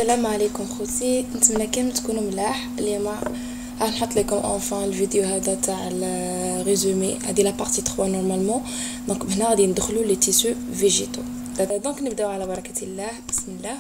السلام عليكم خوتي، نتمنى كامل تكونوا ملاح. اليوم راح نحط لكم اونفان الفيديو هذا تاع الريزومي، هذه لا بارتي 3 نورمالمون. دونك هنا غادي ندخلوا لي تيسو فيجيتو. دونك نبداو على بركه الله. بسم الله.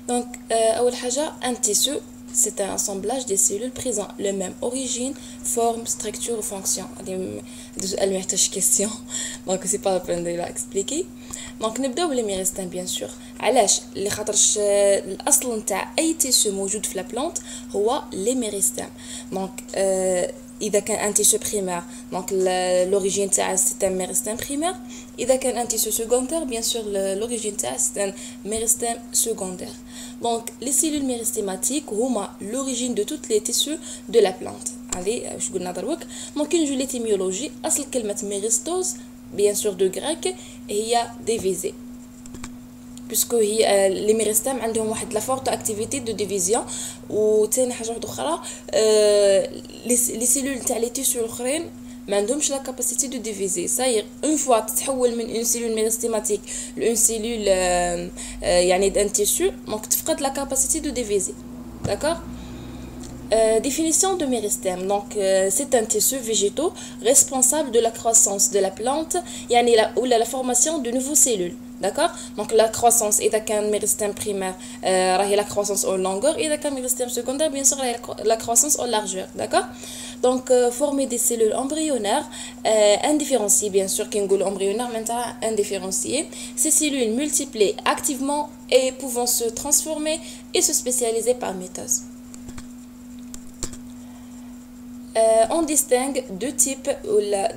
دونك اول حاجه ان تيسو c'est un assemblage des cellules présents le même origine, forme, structure ou fonction. Elle m'a fait question, donc c'est pas la peine de l'expliquer. Donc نبداو بلي ميريستان بيان سور. علاش؟ اللي خاطرش الاصل نتاع اي تيسو موجود في لا بلانت هو لي ميريستام. دونك اذا كان ان تيسو بريمير دونك لوريجين تاع سي ان ميريستام بريمير، اذا كان ان تيسو سكوندير بيان سور لوريجين تاع سي ان ميريستام سكوندير. Donc, les cellules méristématiques sont l'origine de toutes les tissus de la plante. Allez, je vous dis. Donc, une l'étymologie, أصل كلمة méristose, bien sûr de grec, هي diviser. Puisque les méristèmes ont la forte activité de division. و تاني حاجة واحدة أخرى, les cellules تاع les tissus الآخرين ما عندهمش لا كاباسيتي دو ديفيزي. ساير اون فوا تتحول من اون سيلول ميريستيماتيك لون سيلول يعني دان تيسو، دونك تفقد لا كاباسيتي دو ديفيزي. داكور. Définition de méristème. Donc, c'est un tissu végétaux responsable de la croissance de la plante, ou la formation de nouveaux cellules. D'accord? Donc, la croissance, et qu'un méristème primaire, la croissance en longueur, et qu'un méristème secondaire, bien sûr, la croissance en largeur. D'accord? Donc, former des cellules embryonnaires, indifférenciées, bien sûr, qui est embryonnaire, maintenant indifférenciées. Ces cellules multiplient activement et pouvant se transformer et se spécialiser par mitose. On distingue deux types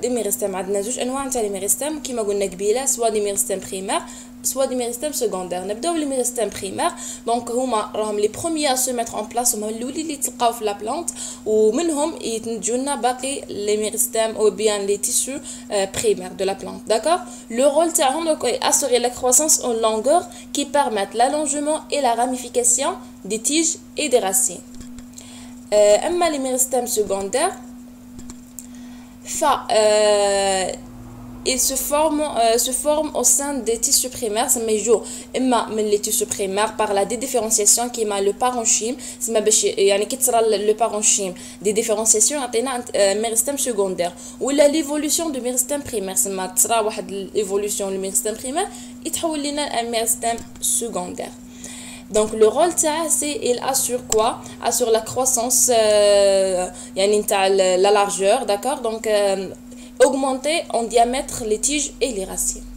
des méristèmes. عندنا زوج انواع تاع لي ميريستيم كيما قلنا قبيله، سواء دي ميريستيم بريمير سواء دي ميريستيم سكوندير. نبداو لي ميريستيم بريمير. دونك هما راهم لي بروميير سو ميتر اون بلاص، هما الاولين اللي تلقاو في لا بلانت، ومنهم يتنتجوا لنا باقي لي ميريستيم او بيان لي تيسو بريمير دو لا بلانت. داكور. لو رول تاعهم دونك اسوري لا كروissance en longueur qui permettent l'allongement et la ramification des tiges et des racines. أما les méristems secondaires, ils se forment au sein des tissus primaires. Ça m'éjoue إما من les tissus primaires par la dédifférenciation qui est le parenchyme. C'est ma bêche يعني كي تصرى le parenchyme des différenciations عطينا méristème secondaire. ou l'évolution du méristème primaire. C'est ma تصرى واحد l'évolution le méristème primaire يتحول لنا un méristème secondaire. Donc le rôle c'est il assure quoi? Assure la croissance la largeur, d'accord? Donc augmenter en diamètre les tiges et les racines.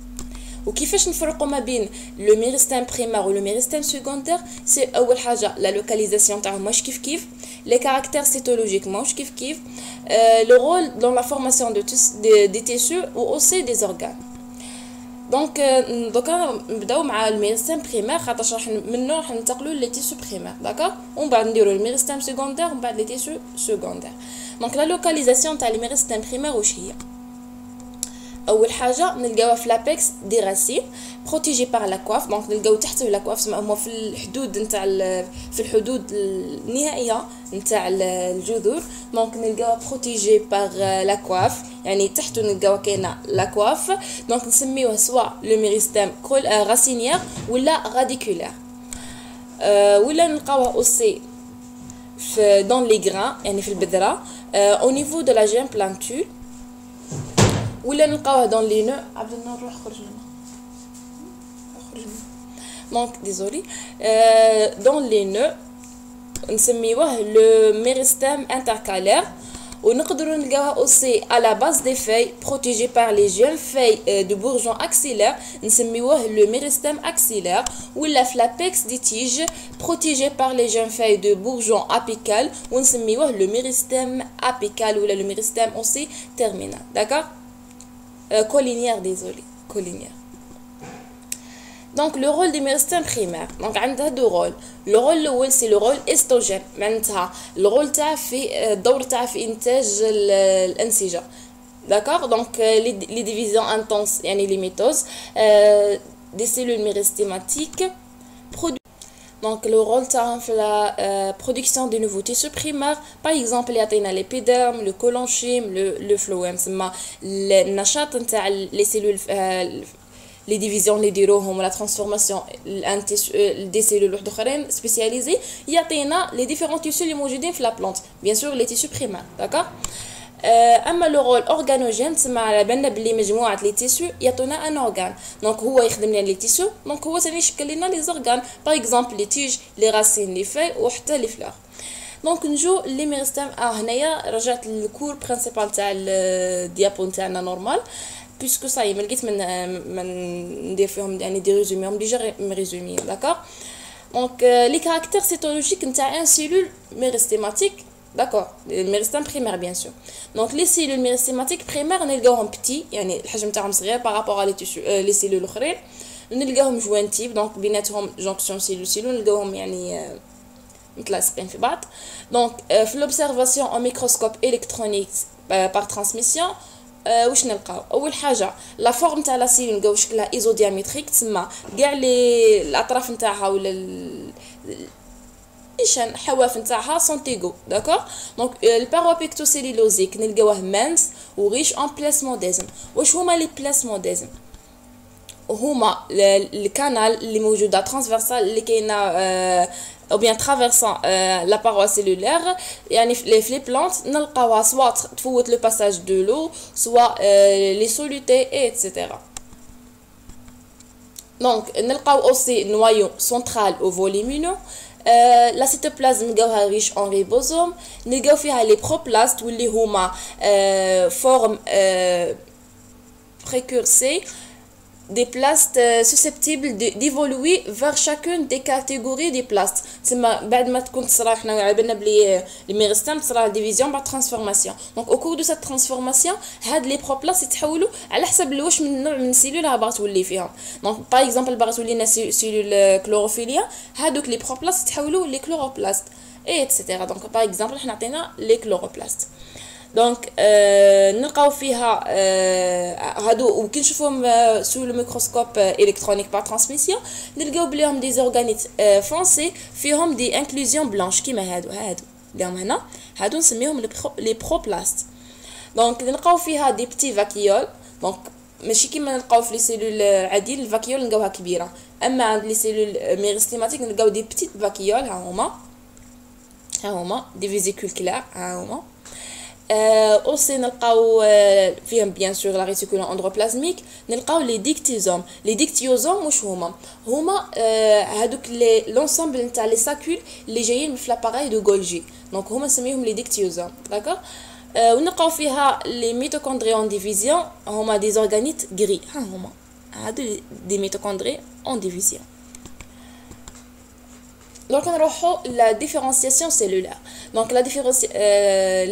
وكيفاش نفرقوا ما بين le méristème primaire ou le méristème secondaire؟ c'est اول حاجه la localisation تاعهم ماش كيف les caractères cytologiques ماش كيف le rôle dans la formation des tissus ou aussi des organes. دونك دوكا نبداو مع الميريستيم بريمير، خاطرش منو راح ننتقلوا لي تيسو بريمير. داكوغ. ومن بعد نديروا الميريستيم سكوندير ومن بعد لي تيسو سكوندير. دونك لا لوكاليزاسيون تاع الميريستيم بريمير واش هي؟ اول حاجه نلقاوها في لابيكس دي راسين بروتيجي بار لا كواف. دونك نلقاو تحت لا كواف هما في الحدود نتاع في الحدود النهائيه نتاع الجذور. دونك نلقاوها بروتيجي بار لا كواف، يعني تحت نلقاو كاينه لا كواف. دونك نسميوه سواء لو ميريستيم راسينيير ولا راديكولير. ولا نلقاوها اوسي في دون لي غران يعني في البذره او نيفو دو لا جيم بلانتول. ولا نلقاوها دون لي نو. عبد النور روح خرج لنا. دونك ديزولي دون لي نو نسميوه لو ميريستيم انتركالير. ونقدروا نلقاوها اوسي à la base des feuilles protégées par les jeunes feuilles de bourgeons axillaires نسميوه le méristème axillaire. ولا في l'apex des tiges protégé par les jeunes feuilles de bourgeons apical ونسميوه le méristème apical ولا le méristème aussi terminal. d'accord. collinière, désolé, collinière. Donc le rôle des méristèmes primaires. Donc عندها deux rôles. Le rôle الأول c'est le rôle استروجين. معناتها الرول تاعها في الدور تاعها في إنتاج الأنسجة. D'accord. Donc les divisions intenses يعني les mitoses des cellules méristématiques. Donc le rôle تاعهم في la production de nouveaux tissus primaires. Par exemple يعطينا l'épiderme, le collenchyme, le phloème. سما النشاط نتاع les cellules لي ديفيزيون اللي يديروهم ولا ترانسفورماسيون دي سيلول وحده اخرين سبيسياليزي يعطينا لي ديفيرون تيسو اللي موجودين في لا بلانت بيان سور لي تيسو بريمير داكوغ. اما لو رول اورغانوجين تسمى على بالنا بلي مجموعه لي تيسو يعطونا ان اورغان دونك هو يخدم لنا لي تيسو دونك هو ثاني يشكل لنا لي زورغان باغ اكزومبل لي تيج لي راسين لي في وحتى لي فلور. دونك نجو لي ميرستام هنايا رجعت للكور برينسيبال تاع الديابو تاعنا نورمال بيسكو صاي ما لقيت من ندير فيهم يعني دي ريزوميهم ديجا ريزومي داكوغ. دونك لي كاركتير سيتولوجيك نتاع ان سيلول ميرستيماتيك داكوغ الميرستام بريمير بيان سور. دونك لي سيلول ميرستيماتيك بريمير نلقاوهم بتي يعني الحجم تاعهم صغير بارابور لي تيسو لي سيلول الاخرين نلقاوهم جوانتيف دونك بيناتهم جونكسيون سيلول سيلول نلقاوهم يعني متلاصقين في بعض. دونك في لوبسيرفاسيون او ميكروسكوب الكترونيك بار ترانسميسيون واش نلقاو اول حاجه لا فورم تاع لا سيلول نلقاو شكلها ايزودياميتريك تسمى كاع لي الاطراف نتاعها ولا ايشان حواف نتاعها سونتيغو داكوغ. دونك الباروا بيكتوسيلولوزيك نلقاوه مانس وريش ان بلاسموديزم. واش هما لي بلاسموديزم؟ هما الكانال اللي موجوده ترانسفيرسال اللي كاينه او بيان ترافيرسون لا باروا سيلولير يعني في لي بلانت نلقاوها سوا تفوت لو باساج دو لو سوا لي سولوتي ايتترا. دونك نلقاو اوسي نوايو سنترال او فوليمينو. لا سيتوبلازم نلقاوها ريش اون ريبوزوم نلقاو فيها لي بروبلاست واللي هما فورم précursés des plastes susceptibles d'évoluer vers chacune des catégories des plastes. تسمى بعد ما تكون تصرا حنا على بالنا بلي لي ميرستام تصرا ديفيزيون با ترانسفورماسيون. دونك او كور دو سات ترانسفورماسيون هاد لي بروبلاست يتحولوا على حسب واش من نوع من السيلول باغا تولي فيهم. دونك باغ اكزومبل باغا تولي لنا سيلول كلوروفيليا هادوك لي بروبلاست يتحولوا لي كلوروبلاست ايتترا. دونك باغ اكزومبل حنا عطينا لي كلوروبلاست. دونك نلقاو فيها هادو وكي نشوفوهم سو لو ميكروسكوب الكترونيك بار ترانسميسيون نلقاو بليهم دي زورغانيت فونسي فيهم دي انكلوزيون بلانش كيما هادو اليوم هنا هادو نسميهم لي بروبلاست. دونك نلقاو فيها دي بتي فاكيول دونك ماشي كيما نلقاو في لي سيلول عادي الفاكيول نلقاوها كبيره اما عند لي سيلول ميرستيماتيك نلقاو دي بتيت فاكيول ها هما دي فيزيكول كلار ها هما. اوسي نلقاو فيهم بيان سور لا ريتيكولون اندروبلازميك نلقاو لي ديكتيزوم. لي ديكتيوزوم واش هما هادوك لي لونسومبل نتاع لي ساكول اللي جايين في لاباراي دو غولجي دونك هما نسميهم لي ديكتيوزوم داكوغ. ونلقاو فيها لي ميتوكوندري اون ديفيزيون هما دي زورغانيت غري ها هما هادو دي ميتوكوندري اون ديفيزيون. Donc on a la différenciation cellulaire. Donc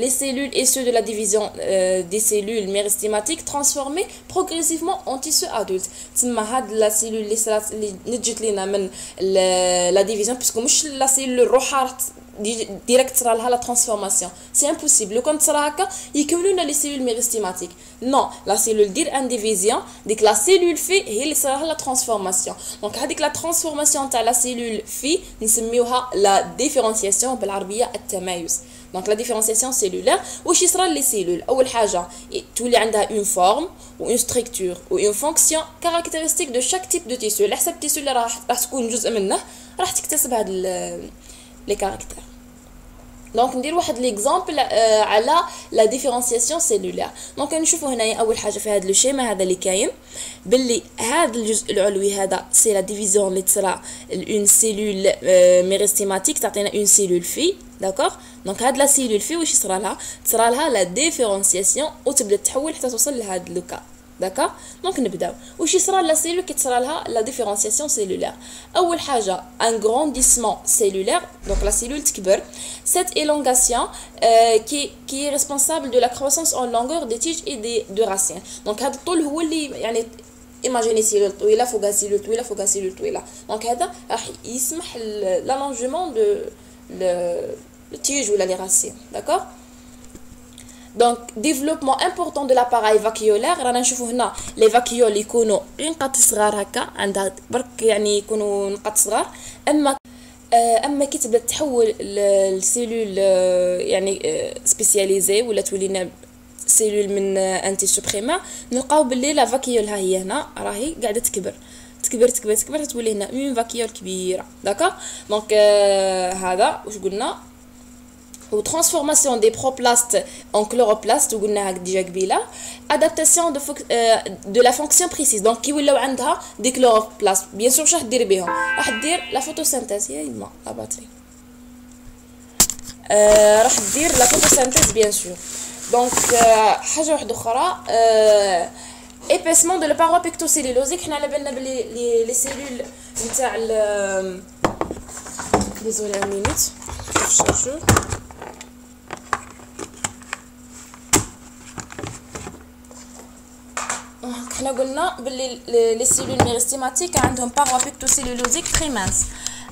les cellules issues de la division des cellules méristhématiques transformées progressivement en tissu adulte. تسمى هاد la cellule اللي نجت لينا من la division puisque مش la cellule روحها ديريكت صرا لها لا ترانسفورماسيون سي امبوسيبل. لو كان صرا هكا يكملوا لنا لي سيلول ميرستيماتيك نو لا سيلول دير ان ديفيزيون ديك لا سيلول في هي اللي صرا لها لا ترانسفورماسيون. دونك هذيك لا ترانسفورماسيون تاع لا سيلول في نسميوها لا ديفيرونسياسيون بالعربيه التمايز. دونك لا ديفيرونسياسيون سيلولير واش يصرا لي سيلول اول حاجه تولي عندها اون فورم و اون ستركتور و اون فونكسيون كاركتيرستيك دو شاك تيب دو تيسو على حسب التيسو اللي راح تكون جزء منه راح تكتسب هاد لي كاركتير. دونك ندير واحد ليكزامبل على لا ديفيرونسياسيون سيلولير. دونك نشوفوا هنايا اول حاجه في هذا لو شيما هذا اللي كاين باللي هذا الجزء العلوي هذا سي لا ديفيزيون اللي تصرا اون سيلول ميرستيماتيك تعطينا اون سيلول في داكوغ. دونك هاد لا سيلول في واش يصرا لها تصرا لها لا ديفيرونسياسيون وتبدا تحول حتى توصل لهذا لوكا داكوغ. دونك نبداو واش يصرا لا سيلول كي تصرا لها لا ديفيرونسياسيون سيلولير. اول حاجه ان غرانديسمون سيلولير دونك لا سيلول تكبر. cette élongation qui est responsable de la croissance en longueur des tiges et des racines. donc هذا الطول هو اللي يعني ايماجيني سيلول طويله فوقها سيلول طويله فوقها سيلول طويله دونك هذا راح يسمح لالونجمون دو le tige ou les racines d'accord. Donc développement important de l'appareil vacuolaire رانا نشوفوا هنا لي فاكيول يكونوا نقاط صغار هكا عندها برك يعني يكونوا نقاط صغار. اما كي تبدا تحول السيلول يعني سبيسياليزي ولا تولينا سيلول من ان تيسو بريمير نلقاو باللي لا فاكيول ها هي هنا راهي قاعده تكبر تكبر تكبر تكبر تولي هنا اون فاكيول كبيره. داكوغ دونك هذا واش قلنا ou transformation des proplastes en chloroplaste وقلناها ديجا قبيله. adaptation de la fonction précise donc كي ولاو عندها دي chloroplaste bien sûr واش راح دير بهم راح دير لا فوتوسينثيز يا يما لا باتري راح دير لا فوتوسينثيز bien sûr. donc حاجه واحده اخرى épaissement de la paroi pectocellulosique حنا على بالنا بلي لي سيلول نتاع désolé un minute حنا قلنا باللي لي سيلول ميرستيماتيك عندهم باروا بيكتوسيلولوزيك تري مانس.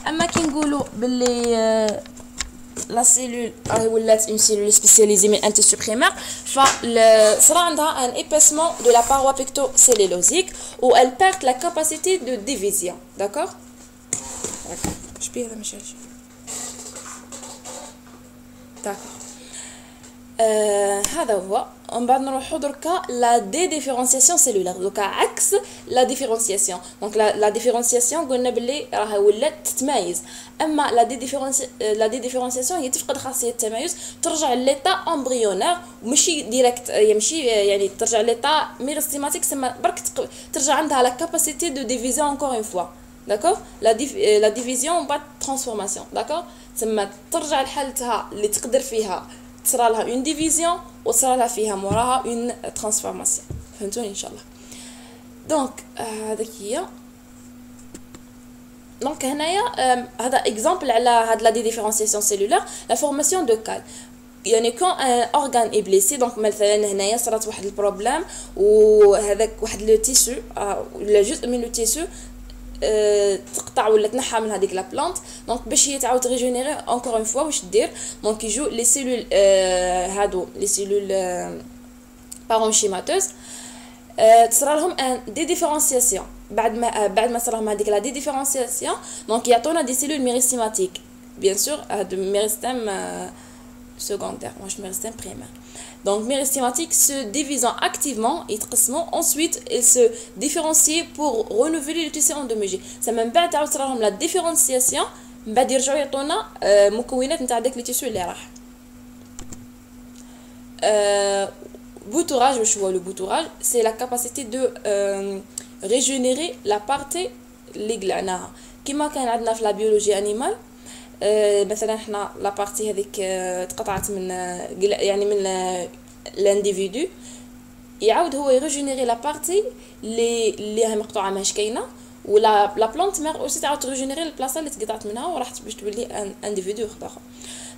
اما كي نقولوا باللي لا سيلول راهي ولات اون سيلول سبيسياليزي من ان تيسو بريمير فصرا عندها ان ايباسمون دو لا باروا بيكتوسيلولوزيك و elle perd la capacité de division. d'accord شبيه هذا ماشي d'accord هذا هو. ومن بعد نروحو دركا لا دي ديفيرونسياسيون سيلولار دوكا عكس لا ديفيرونسياسيون. دونك لا ديفيرونسياسيون قلنا بلي راها ولات تتمايز اما لا دي ديفيرونسياسيون هي تفقد خاصيه التمايز ترجع ليطا امبريونير وماشي ديريكت يمشي يعني ترجع ليطا ميرستيماتيك سما برك ترجع عندها لا كاباسيتي دو ديفيزيون انكور اون فوا. داكوغ لا ديفيزيون بعد ترانسفورماسيون. داكوغ سما ترجع لحالتها اللي تقدر فيها تصرا لها اون ديفيزيون وصرا لها فيها موراها اون ترانسفورماسيون. فهمتوني ان شاء الله. دونك هذيك هي. دونك هنايا هذا اكزامبل على هاد لا دي ديفيرونسياسيون سيلولار لا فورماسيون دو كال يعني كون ان اورغان اي بليسي. دونك مثلا هنايا صرات واحد البروبليم وهذاك واحد لو تيسو ولا جزء من لو تيسو تقطع ولا تنحى من هذيك لا بلانت. دونك باش هي تعاود ريجينيري اونكور اون فوا واش دير دونك يجو لي سيلول هادو لي سيلول بارونشيماتوز تصرا لهم ان دي ديفيرونسياسيون بعد ما صرا لهم هذيك لا دي ديفيرونسياسيون دونك يعطونا دي سيلول ميرستيماتيك بيان سور هاد ميرستيم secondaire moi je méristème primaire. Donc méristématiques se divisant activement et يتقسموا ensuite ils se différencient pour renouveler le tissu endommagé. ça من بعد تعاود تصرا لهم لا ديفيرونسياسيون من بعد يرجعوا يعطونا مكونات نتاع داك لي تيسو اللي راح. bouturage واش هو لو bouturage c'est la capacité de régénérer la partie اللي قلعناها كما كان عندنا في لا بيولوجي انيمال. مثلا احنا لا بارتي هذيك تقطعت من يعني من لانديفيدو يعاود هو يريجينيري لا بارتي اللي هي مقطوعه ماهيش كاينه ولا لا بلانت مير اوسي تعاود تريجينيري البلاصه اللي تقطعت منها وراح باش تولي ان انديفيدو اخر.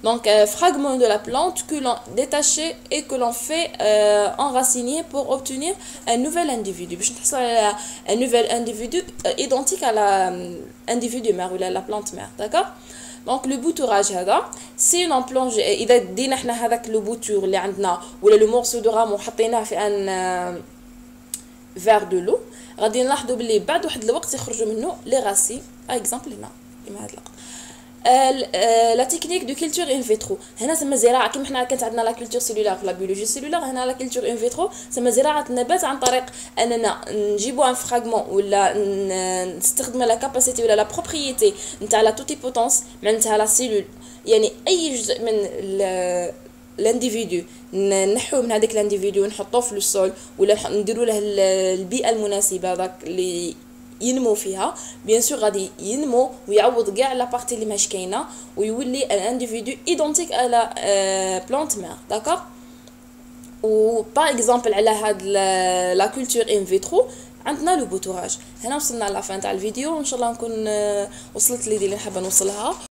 Donc fragment de la plante que l'on détaché et que l'on fait enraciner pour obtenir un nouvel individu. باش نحصل على un nouvel individu identique à la individu mère ou la plante mère. D'accord? Donc le bouturage هذا سي نون بلونج اذا دينا حنا هذاك لو بوتور اللي عندنا ولا لو مورسو دو رام وحطيناه في ان فير دو لو غادي نلاحظوا باللي بعد واحد الوقت يخرجوا منه لي راسي. اكزامبل هنا كيما هذا اللقط لا تكنيك دو كولتور ان فيترو. هنا تسمى زراعه كيما حنا كانت عندنا لا كولتور سيلولار في لا بيولوجي سيلولار هنا لا كولتور ان فيترو تسمى زراعه النبات عن طريق اننا نجيبوا ان فراغمون ولا نستخدموا لا كاباسيتي ولا لا بروبريتي نتاع لا توتي بوتونس معناتها لا سيلول يعني اي جزء من لانديفيدو نحو من هذاك لانديفيدو ونحطوه في السول ولا نديروا له البيئه المناسبه داك اللي ينمو فيها بيان سور غادي ينمو ويعوض كاع لا بارتي اللي ماش كاينه ويولي ان انديفيدو ايدونتيك على بلانت مير. داكوغ و باغ اكزامبل على هاد لا كولتور ان فيترو عندنا لو بوتوراج. هنا وصلنا لا فان تاع الفيديو وان شاء الله نكون وصلت لي اللي حابه نوصلها.